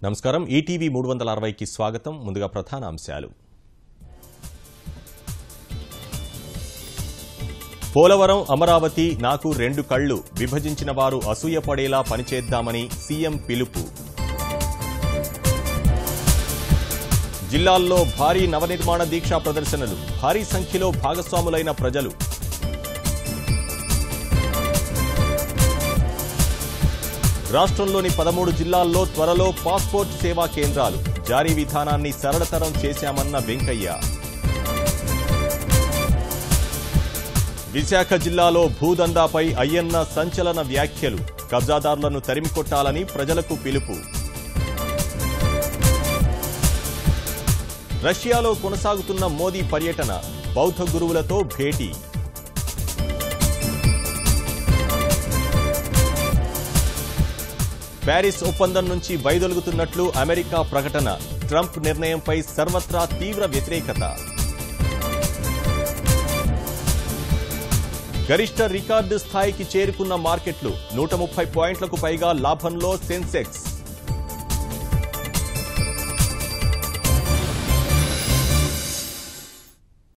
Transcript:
నమస్కారం ఈటీవీ 360 కి స్వాగతం ముందుగా ప్రధాన అంశాలు పోలవరం అమరావతి నాకు రెండు కళ్ళు విభజించిన వారు అసూయపడేలా పనిచేద్దామని సీఎం పిలుపు జిల్లాల్లో భారీ నవనిర్మాణ దీక్షా ప్రదర్శనలు భారీ సంఖ్యలో భాగస్వాములైన ప్రజలు రాష్ట్రంలోని 13 జిల్లాల్లో త్వరలో పాస్పోర్ట్ సేవా కేంద్రాలు జారీ విధానాన్ని సరళతరం చేశామన్న వెంకయ్య విశాఖ జిల్లాలో భూదందాపై అయ్యన్న సంచలన వ్యాఖ్యలు కబ్జాదారులను తరిమికొట్టాలని ప్రజలకు పిలుపు రష్యాలో కొనసాగుతున్న మోదీ పర్యటన బౌద్ధ గురువులతో భేటీ ప్యారిస్ ఒప్పందం నుంచి వైదొలుగుతున్నట్లు అమెరికా ప్రకటన ట్రంప్ నిర్ణయంపై సర్వత్రా తీవ్ర వ్యతిరేకత గరిష్ట రికార్డు స్థాయికి చేరుకున్న మార్కెట్లు 130 పాయింట్లకు పైగా లాభంలో సెన్సెక్స్